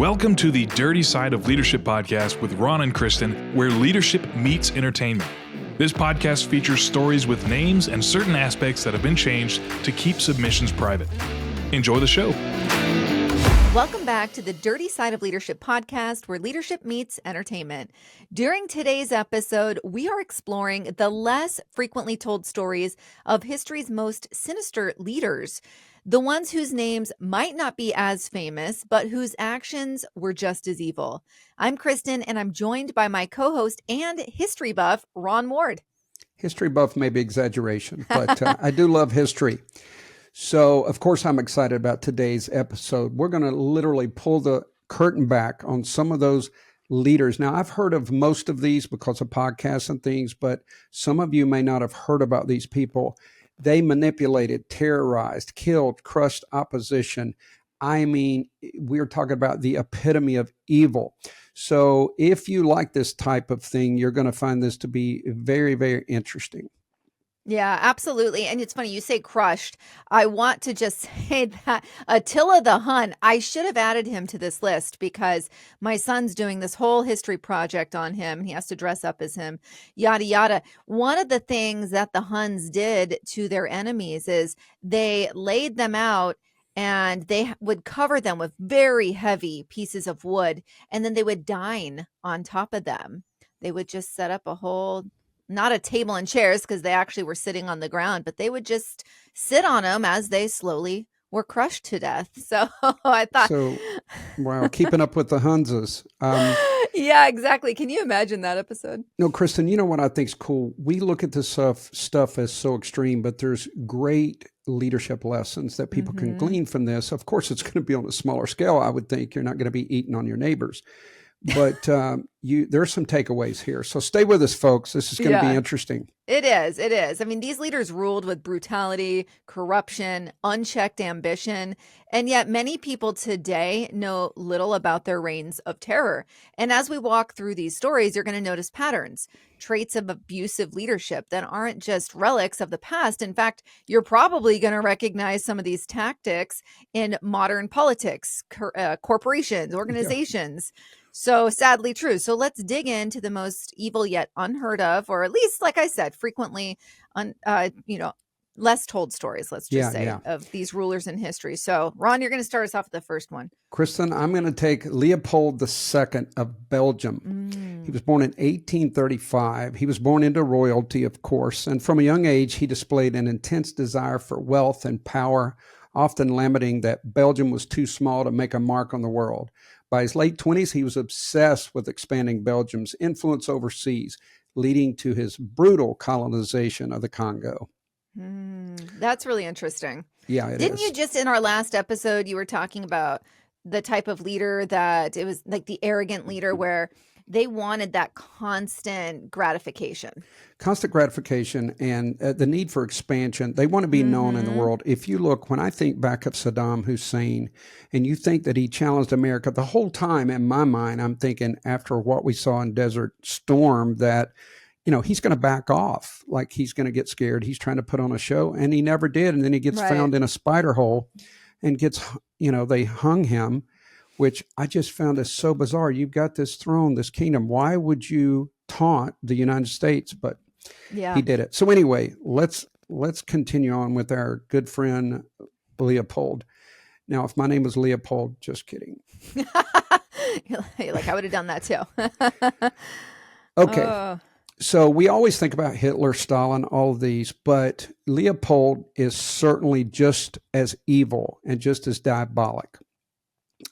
Welcome to the Dirty Side of Leadership podcast with Ron and Kristin, where leadership meets entertainment. This podcast features stories with names and certain aspects that have been changed to keep submissions private. Enjoy the show. Welcome back to the Dirty Side of Leadership podcast, where leadership meets entertainment. During today's episode, we are exploring the less frequently told stories of history's most sinister leaders, the ones whose names might not be as famous, but whose actions were just as evil. I'm Kristin, and I'm joined by my co-host and history buff, Ron Ward. History buff may be exaggeration, but I do love history. So, of course, I'm excited about today's episode. We're going to literally pull the curtain back on some of those leaders. Now, I've heard of most of these because of podcasts and things, but some of you may not have heard about these people. They manipulated, terrorized, killed, crushed opposition. I mean, we're talking about the epitome of evil. So if you like this type of thing, you're going to find this to be very, very interesting. Yeah, absolutely. And it's funny, you say crushed. I want to just say that Attila the Hun, I should have added him to this list because my son's doing this whole history project on him. He has to dress up as him, yada, yada. One of the things that the Huns did to their enemies is they laid them out and they would cover them with very heavy pieces of wood, and then they would dine on top of them. They would just set up a whole... not a table and chairs because they actually were sitting on the ground, but they would just sit on them as they slowly were crushed to death. So I thought... wow, keeping up with the Hunses. Yeah, exactly. Can you imagine that episode? No, Kristin, you know what I think is cool? We look at this stuff as so extreme, but there's great leadership lessons that people can glean from this. Of course, it's going to be on a smaller scale, I would think. You're not going to be eating on your neighbors. But there's some takeaways here. So stay with us, folks. This is going to be interesting. It is. It is. I mean, these leaders ruled with brutality, corruption, unchecked ambition, and yet many people today know little about their reigns of terror. And as we walk through these stories, you're going to notice patterns, traits of abusive leadership that aren't just relics of the past. In fact, you're probably going to recognize some of these tactics in modern politics, corporations, organizations. Yeah. So sadly true. So let's dig into the most evil yet unheard of, or at least, like I said, frequently, less told stories, let's just say, of these rulers in history. So Ron, you're going to start us off with the first one. Kristin, I'm going to take Leopold II of Belgium. He was born in 1835. He was born into royalty, of course. And from a young age, he displayed an intense desire for wealth and power, often lamenting that Belgium was too small to make a mark on the world. By his late 20s, he was obsessed with expanding Belgium's influence overseas, leading to his brutal colonization of the Congo. That's really interesting. Yeah, it is. Didn't you just, in our last episode, you were talking about the type of leader that it was like the arrogant leader where they wanted that constant gratification. Constant gratification and the need for expansion. They want to be known in the world. If you look, when I think back of Saddam Hussein, and you think that he challenged America, the whole time in my mind, I'm thinking after what we saw in Desert Storm that, he's going to back off. Like he's going to get scared. He's trying to put on a show, and he never did. And then he gets found in a spider hole and gets, they hung him, which I just found is so bizarre. You've got this throne, this kingdom. Why would you taunt the United States? But he did it. So anyway, let's continue on with our good friend Leopold. Now, if my name was Leopold, just kidding. Like I would have done that too. Okay. So we always think about Hitler, Stalin, all of these, but Leopold is certainly just as evil and just as diabolic.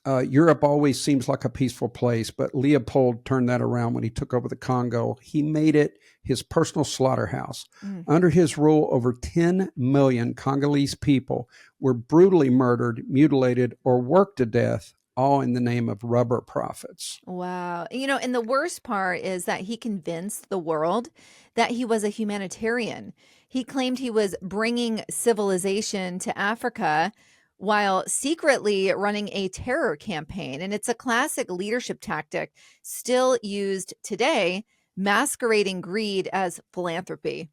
Europe always seems like a peaceful place, but Leopold turned that around when he took over the Congo. He made it his personal slaughterhouse. Under his rule, over 10 million Congolese people were brutally murdered, mutilated, or worked to death, all in the name of rubber profits. Wow. And the worst part is that he convinced the world that he was a humanitarian. He claimed he was bringing civilization to Africa while secretly running a terror campaign. And it's a classic leadership tactic still used today, masquerading greed as philanthropy.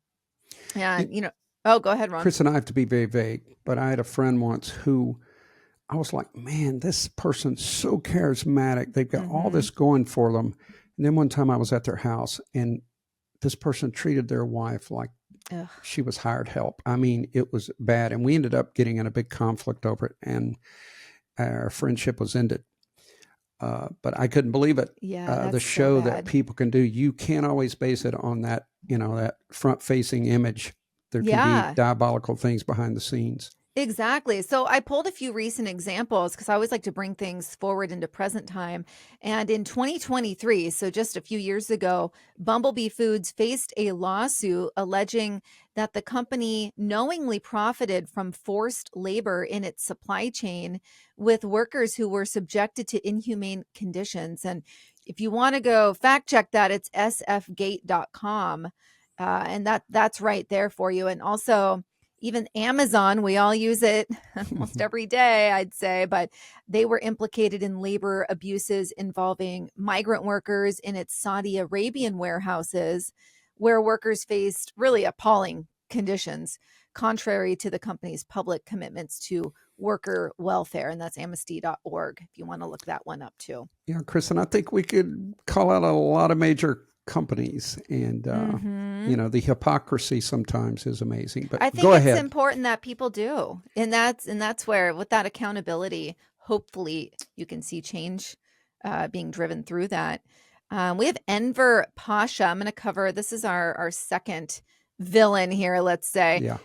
And, go ahead, Ron. Chris and I have to be very vague, but I had a friend once who I was like, man, this person's so charismatic. They've got all Mm-hmm. this going for them. And then one time I was at their house and this person treated their wife like Ugh. she was hired help. I mean, it was bad. And we ended up getting in a big conflict over it. And our friendship was ended. But I couldn't believe it. Yeah, The that's show so that bad. people can do, you can't always base it on that, that front facing image. There can Yeah. be diabolical things behind the scenes. Exactly. So I pulled a few recent examples because I always like to bring things forward into present time. And in 2023, so just a few years ago, Bumblebee Foods faced a lawsuit alleging that the company knowingly profited from forced labor in its supply chain with workers who were subjected to inhumane conditions. And if you want to go fact check that, it's sfgate.com. And that's right there for you. And also, even Amazon, we all use it almost every day, I'd say, but they were implicated in labor abuses involving migrant workers in its Saudi Arabian warehouses, where workers faced really appalling conditions, contrary to the company's public commitments to worker welfare. And that's amnesty.org, if you want to look that one up too. Yeah, Kristin, I think we could call out a lot of major companies, and the hypocrisy sometimes is amazing. But I think go it's ahead. important that people do, and that's where, with that accountability, hopefully you can see change being driven through that. We have Enver Pasha. I'm going to cover. This is our second villain here. Let's say, Yeah.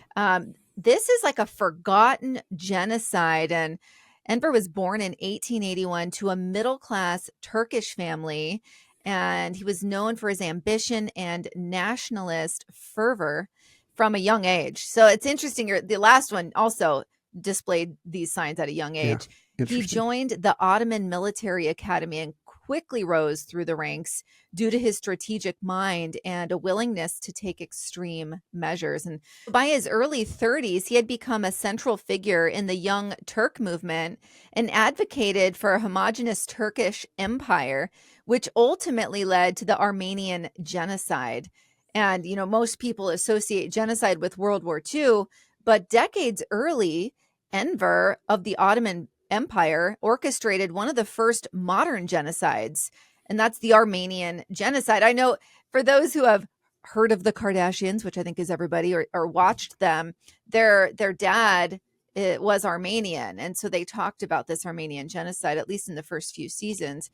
This is like a forgotten genocide, and Enver was born in 1881 to a middle-class Turkish family. And he was known for his ambition and nationalist fervor from a young age. So it's interesting. The last one also displayed these signs at a young age. He joined the Ottoman Military Academy and quickly rose through the ranks due to his strategic mind and a willingness to take extreme measures. And by his early 30s, he had become a central figure in the Young Turk movement and advocated for a homogenous Turkish empire, which ultimately led to the Armenian genocide. And, most people associate genocide with World War II, but decades early, Enver of the Ottoman Empire orchestrated one of the first modern genocides, and that's the Armenian genocide. I know for those who have heard of the Kardashians, which I think is everybody, or watched them, their dad was Armenian, and so they talked about this Armenian genocide, at least in the first few seasons.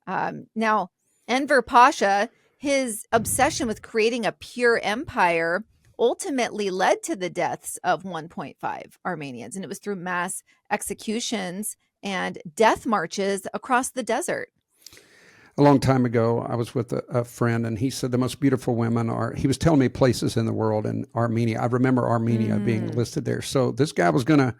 Now, Enver Pasha, his obsession with creating a pure empire ultimately led to the deaths of 1.5 Armenians, and it was through mass executions and death marches across the desert. A long time ago, I was with a friend, and he said the most beautiful women he was telling me places in the world, in Armenia. I remember Armenia being listed there. So this guy was going to,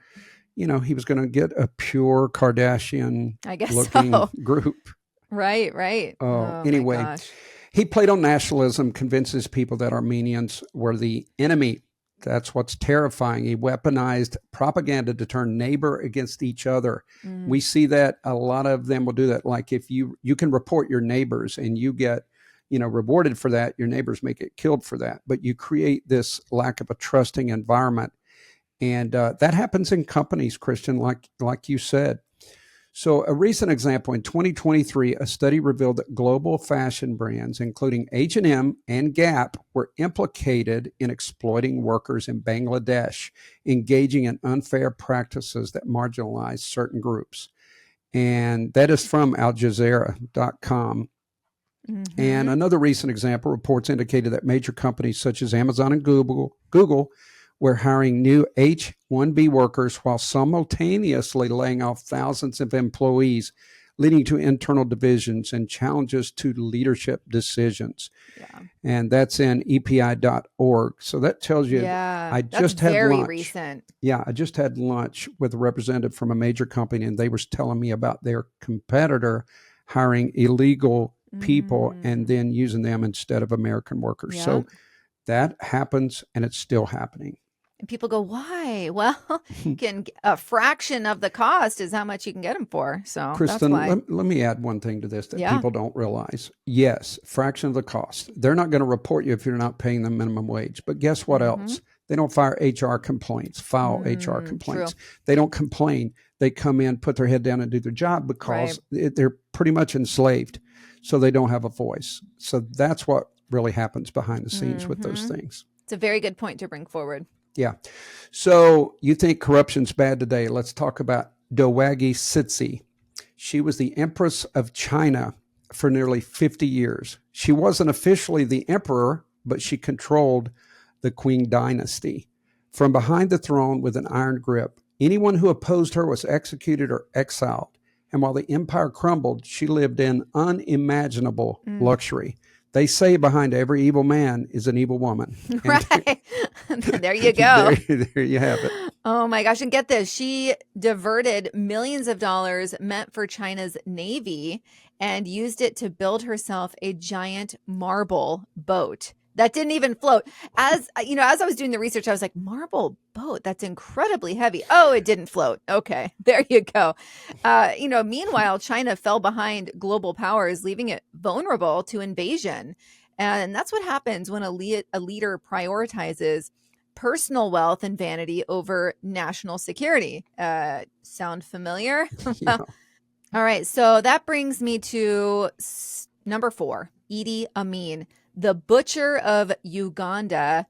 he was going to get a pure Kardashian-looking group. Right. Anyway, my gosh. He played on nationalism, convinces people that Armenians were the enemy. That's what's terrifying. He weaponized propaganda to turn neighbor against each other. We see that a lot of them will do that. Like if you can report your neighbors and you get, rewarded for that, your neighbors may get killed for that. But you create this lack of a trusting environment. And that happens in companies, Kristin, like you said. So a recent example, in 2023, a study revealed that global fashion brands, including H&M and Gap, were implicated in exploiting workers in Bangladesh, engaging in unfair practices that marginalize certain groups. And that is from aljazeera.com. And another recent example, reports indicated that major companies such as Amazon and Google were hiring new H-1B workers while simultaneously laying off thousands of employees, leading to internal divisions and challenges to leadership decisions. Yeah. And that's in EPI.org. So that tells you, I just had very lunch. Recent. Yeah, I just had lunch with a representative from a major company, and they were telling me about their competitor hiring illegal people and then using them instead of American workers. Yeah. So that happens, and it's still happening. And people go, why? Well, a fraction of the cost is how much you can get them for. So Kristin, that's why. let me add one thing to this that people don't realize. Yes, fraction of the cost. They're not going to report you if you're not paying them minimum wage. But guess what else? They don't file HR complaints. True. They don't complain. they come in, put their head down and do their job because they're pretty much enslaved. So they don't have a voice. So that's what really happens behind the scenes with those things. It's a very good point to bring forward. Yeah. So you think corruption's bad today. Let's talk about Dowager Cixi. She was the Empress of China for nearly 50 years. She wasn't officially the emperor, but she controlled the Qing dynasty from behind the throne with an iron grip. Anyone who opposed her was executed or exiled. And while the empire crumbled, she lived in unimaginable luxury. They say behind every evil man is an evil woman. Right. There you go. There you have it. Oh my gosh. And get this. She diverted millions of dollars meant for China's Navy and used it to build herself a giant marble boat that didn't even float. As I was doing the research, I was like, marble boat, that's incredibly heavy. Oh, it didn't float. Okay, there you go. Meanwhile, China fell behind global powers, leaving it vulnerable to invasion. And that's what happens when a leader prioritizes personal wealth and vanity over national security. Sound familiar? Yeah. All right, so that brings me to number 4, Idi Amin, the Butcher of Uganda.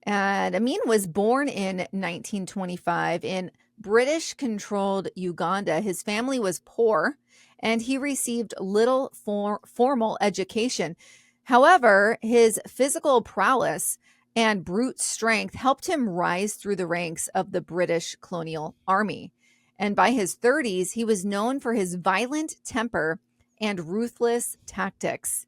And Amin was born in 1925 in British-controlled Uganda. His family was poor, and he received little formal education. However, his physical prowess and brute strength helped him rise through the ranks of the British colonial army. And by his 30s, he was known for his violent temper and ruthless tactics,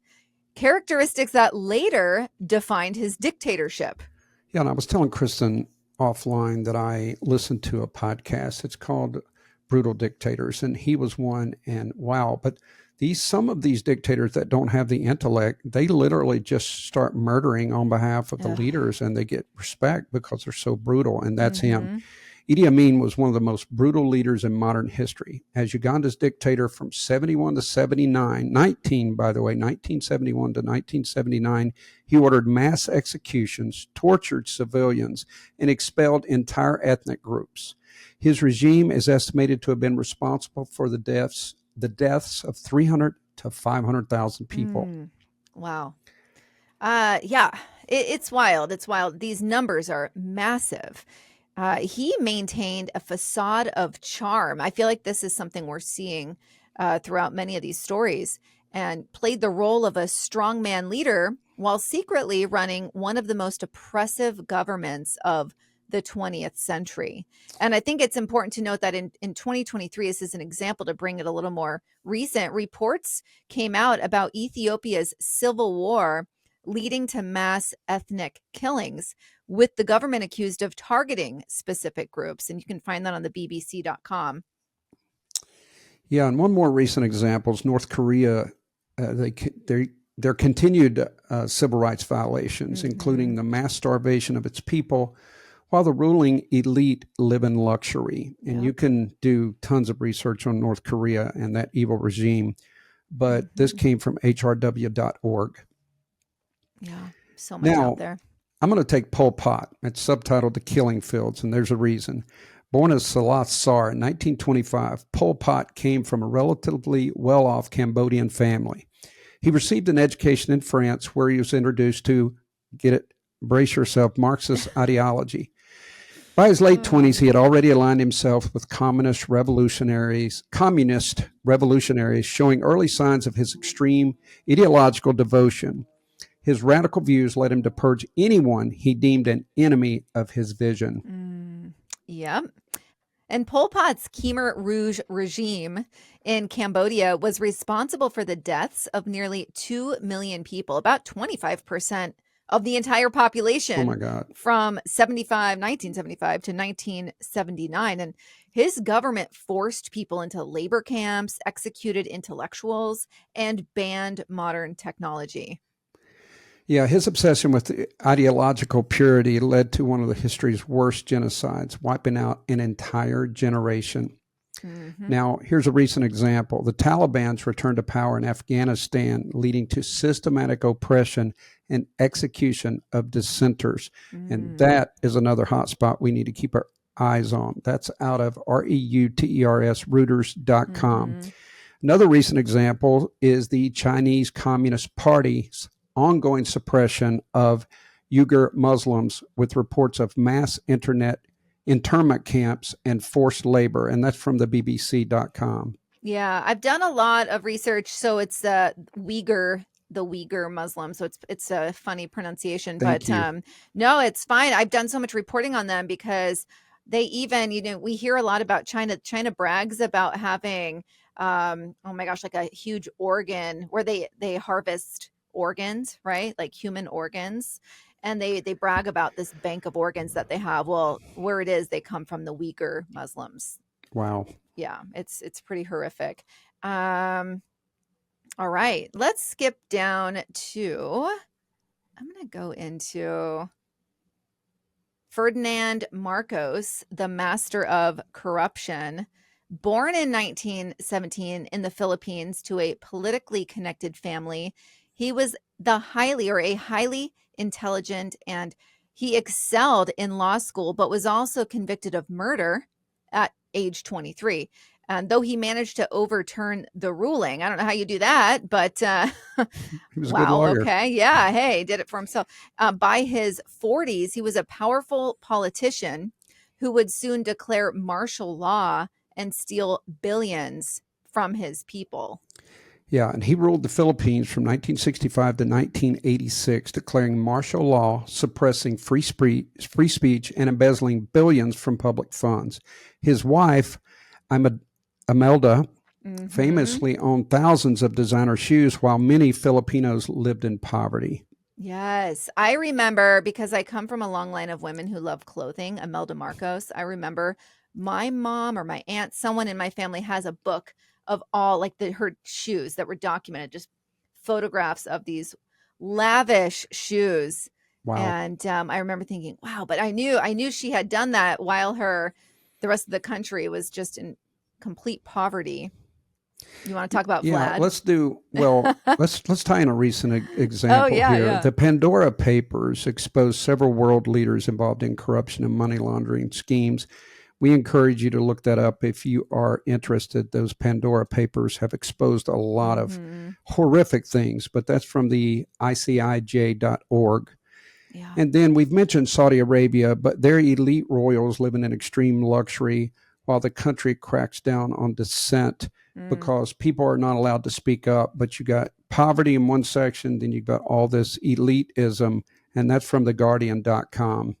characteristics that later defined his dictatorship. Yeah, and I was telling Kristin offline that I listened to a podcast. It's called Brutal Dictators, and he was one. And wow, but some of these dictators that don't have the intellect, they literally just start murdering on behalf of the leaders, and they get respect because they're so brutal. And that's him. Idi Amin was one of the most brutal leaders in modern history. As Uganda's dictator from 71 to 79, 1971 to 1979, he ordered mass executions, tortured civilians, and expelled entire ethnic groups. His regime is estimated to have been responsible for the deaths of 300 to 500,000 people. Wow. It's wild. It's wild. These numbers are massive. He maintained a facade of charm. I feel like this is something we're seeing throughout many of these stories, and played the role of a strongman leader while secretly running one of the most oppressive governments of the 20th century. And I think it's important to note that in 2023, this is an example to bring it a little more recent. Reports came out about Ethiopia's civil war leading to mass ethnic killings, with the government accused of targeting specific groups. And you can find that on the bbc.com. Yeah, and one more recent example is North Korea. Their continued civil rights violations, including the mass starvation of its people, while the ruling elite live in luxury. And you can do tons of research on North Korea and that evil regime. But this came from hrw.org. Yeah, so much out there. I'm going to take Pol Pot. It's subtitled The Killing Fields, and there's a reason. Born as Salat Sar in 1925, Pol Pot came from a relatively well-off Cambodian family. He received an education in France where he was introduced to, brace yourself, Marxist ideology. By his late 20s, he had already aligned himself with communist revolutionaries, showing early signs of his extreme ideological devotion. His radical views led him to purge anyone he deemed an enemy of his vision. Yep. And Pol Pot's Khmer Rouge regime in Cambodia was responsible for the deaths of nearly 2 million people, about 25% of the entire population. Oh my God. From 1975 to 1979. And his government forced people into labor camps, executed intellectuals, and banned modern technology. Yeah, his obsession with ideological purity led to one of the history's worst genocides, wiping out an entire generation. Now, here's a recent example. The Taliban's returned to power in Afghanistan, leading to systematic oppression and execution of dissenters. And that is another hot spot we need to keep our eyes on. That's out of Reuters.com. Mm-hmm. Another recent example is the Chinese Communist Party's ongoing suppression of Uyghur Muslims with reports of mass internment camps and forced labor. And that's from the BBC.com. Yeah, I've done a lot of research. So it's the Uyghur Muslim. So it's a funny pronunciation, Thank but you. no, it's fine. I've done so much reporting on them because they even, we hear a lot about China. China brags about having, oh my gosh, like a huge organ where they harvest organs, right? Like human organs. And they brag about this bank of organs that they have. Well, where it is, they come from the Uyghur Muslims. Wow. Yeah, it's pretty horrific. All right, let's skip down to, I'm going to go into Ferdinand Marcos, the master of corruption. Born in 1917 in the Philippines to a politically connected family, he was a highly intelligent, and he excelled in law school, but was also convicted of murder at age 23. And though he managed to overturn the ruling, I don't know how you do that, but He was a good wow, lawyer. okay, yeah, hey, did it for himself. By his 40s, he was a powerful politician who would soon declare martial law and steal billions from his people. Yeah, and he ruled the Philippines from 1965 to 1986, declaring martial law, suppressing free speech, and embezzling billions from public funds. His wife, Imelda, famously owned thousands of designer shoes, while many Filipinos lived in poverty. Yes, I remember, because I come from a long line of women who love clothing, Imelda Marcos. I remember my mom or my aunt, someone in my family has a book of all like her shoes that were documented, just photographs of these lavish shoes. Wow. And I remember thinking, wow, but I knew she had done that while the rest of the country was just in complete poverty. You want to talk about Yeah, Vlad? let's tie in a recent example here. Yeah. The Pandora Papers exposed several world leaders involved in corruption and money laundering schemes. We encourage you to look that up if you are interested. Those Pandora Papers have exposed a lot of horrific things, but that's from the ICIJ.org. Yeah. And then we've mentioned Saudi Arabia, but their elite royals living in extreme luxury while the country cracks down on dissent because people are not allowed to speak up. But you got poverty in one section, then you've got all this elitism, and that's from theguardian.com.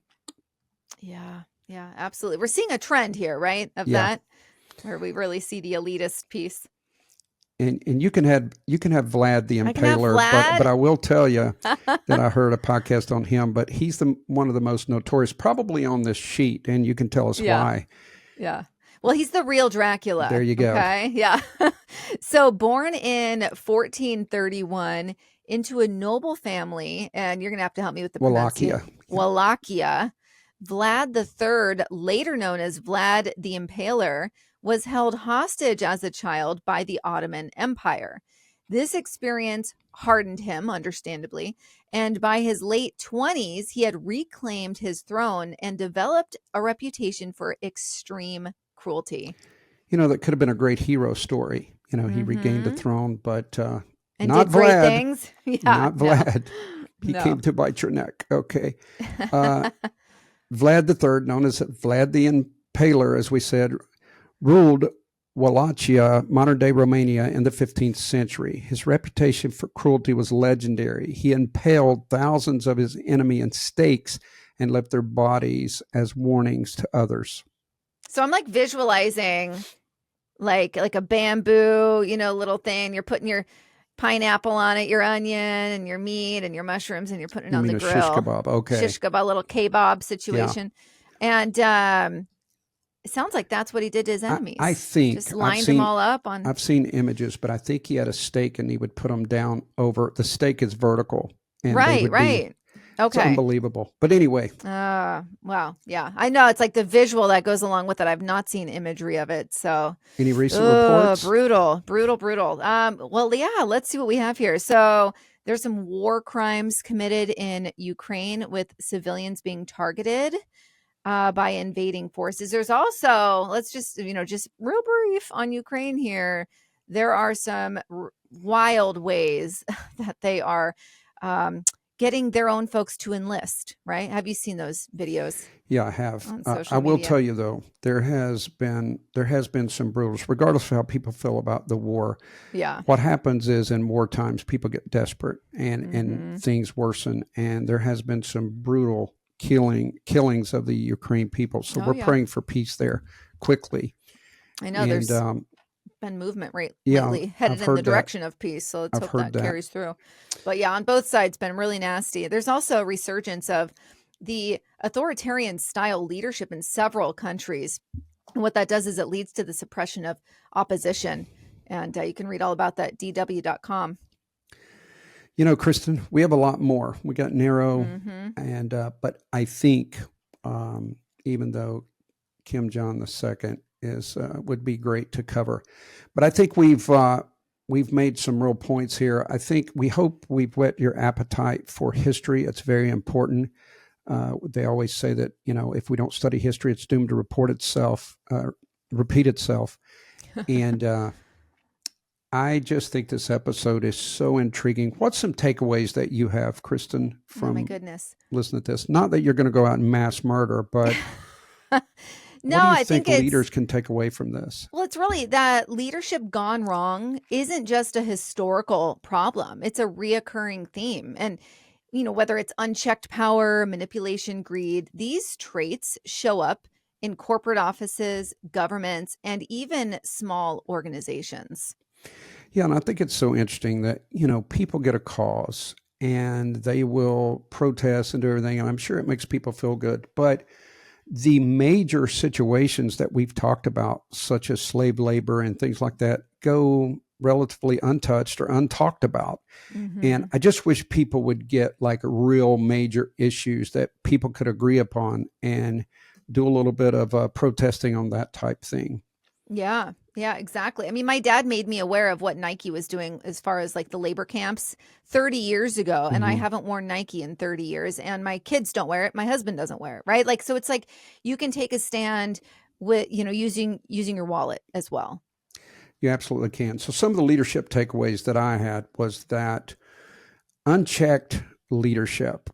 Yeah, absolutely. We're seeing a trend here, right? Of that, where we really see the elitist piece. And you can have Vlad the Impaler, Vlad. but I will tell you that I heard a podcast on him, but he's one of the most notorious, probably on this sheet, and you can tell us why. Yeah. Well, he's the real Dracula. There you go. Okay. Yeah. So born in 1431 into a noble family, and you're going to have to help me with the pronunciation. Wallachia. Vlad III, later known as Vlad the Impaler, was held hostage as a child by the Ottoman Empire. This experience hardened him, understandably, and by his late 20s, he had reclaimed his throne and developed a reputation for extreme cruelty. That could have been a great hero story. He regained the throne, but and not did great Vlad. Things. Yeah, not Vlad. He came to bite your neck. Okay. Vlad III, known as Vlad the Impaler, as we said, ruled Wallachia, modern-day Romania, in the 15th century. His reputation for cruelty was legendary. He impaled thousands of his enemy in stakes and left their bodies as warnings to others. So I'm like visualizing like a bamboo, little thing. You're putting your pineapple on it, your onion and your meat and your mushrooms, and you're putting it on the grill. Shish kebab. Okay. Shish kebab, little kebab situation. Yeah. And it sounds like that's what he did to his enemies. I think just lined them all up on. I've seen images, but I think he had a stake and he would put them down over. The stake is vertical. And right. Okay. It's unbelievable. But anyway. Wow. Yeah. I know. It's like the visual that goes along with it. I've not seen imagery of it. So any recent reports? Brutal. Well, yeah, let's see what we have here. So there's some war crimes committed in Ukraine with civilians being targeted. by invading forces. There's also, let's just real brief on Ukraine here. There are some wild ways that they are getting their own folks to enlist, right? Have you seen those videos? Yeah, I have. On social I will media? tell you though, there has been some brutals, regardless of how people feel about the war. Yeah. What happens is in war times, people get desperate and Mhm. things worsen, and there has been some brutal killings of the Ukraine people. So Oh, we're yeah. praying for peace there quickly. I know And there's been movement yeah, lately headed I've in the heard that. direction of peace. So let's I've hope heard that that. carries through. But yeah, on both sides, been really nasty. There's also a resurgence of the authoritarian style leadership in several countries. And what that does is it leads to the suppression of opposition. And you can read all about that at dw.com. You know, Kristin, we have a lot more. We got Nero, Mm-hmm. and but I think even though Kim Jong II is would be great to cover, but I think we've made some real points here. We hope we've whet your appetite for history. It's very important. They always say that if we don't study history, it's doomed to repeat itself, and I just think this episode is so intriguing. What's some takeaways that you have, Kristin, Oh my from goodness. listening to this? Not that you're going to go out and mass murder, but No, what do you I think think leaders can take away from this? well, it's really that leadership gone wrong isn't just a historical problem. It's a reoccurring theme. And, whether it's unchecked power, manipulation, greed, these traits show up in corporate offices, governments, and even small organizations. Yeah, and I think it's so interesting that, people get a cause and they will protest and do everything, and I'm sure it makes people feel good. But the major situations that we've talked about, such as slave labor and things like that, go relatively untouched or untalked about. Mm-hmm. And I just wish people would get like real major issues that people could agree upon and do a little bit of protesting on that type thing. Yeah, exactly. I mean, my dad made me aware of what Nike was doing as far as like the labor camps 30 years ago. And I haven't worn Nike in 30 years, and my kids don't wear it. My husband doesn't wear it. Right. Like, so it's like you can take a stand with, using your wallet as well. You absolutely can. So some of the leadership takeaways that I had was that unchecked leadership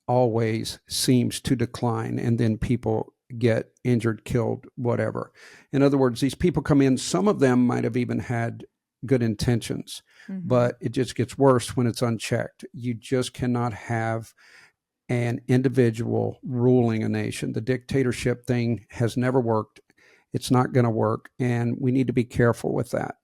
always seems to decline, and then people get injured, killed, whatever. In other words, these people come in, some of them might have even had good intentions, but it just gets worse when it's unchecked. You just cannot have an individual ruling a nation. The dictatorship thing has never worked. It's not going to work, and we need to be careful with that.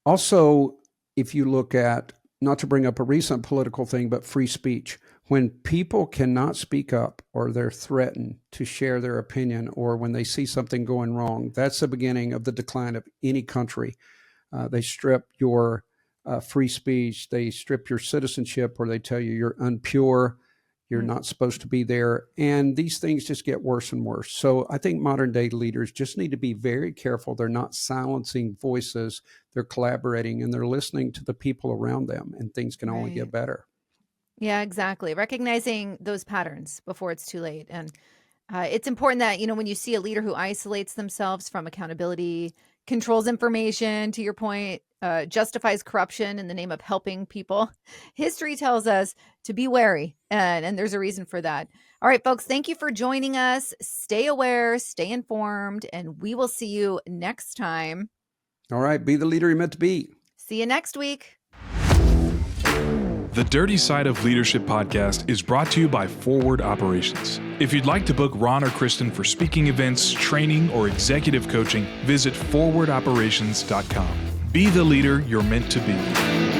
Also, if you look at, not to bring up a recent political thing, but free speech, when people cannot speak up or they're threatened to share their opinion, or when they see something going wrong, that's the beginning of the decline of any country. They strip your free speech, they strip your citizenship, or they tell you you're impure, you're not supposed to be there. And these things just get worse and worse. So I think modern day leaders just need to be very careful. They're not silencing voices, they're collaborating, and they're listening to the people around them, and things can only get better. Yeah, exactly. Recognizing those patterns before it's too late. And it's important that, when you see a leader who isolates themselves from accountability, controls information, to your point, justifies corruption in the name of helping people, history tells us to be wary. And there's a reason for that. All right, folks, thank you for joining us. Stay aware, stay informed, and we will see you next time. All right, be the leader you're meant to be. See you next week. The Dirty Side of Leadership podcast is brought to you by Forward Operations. If you'd like to book Ron or Kristin for speaking events, training, or executive coaching, visit forwardoperations.com. Be the leader you're meant to be.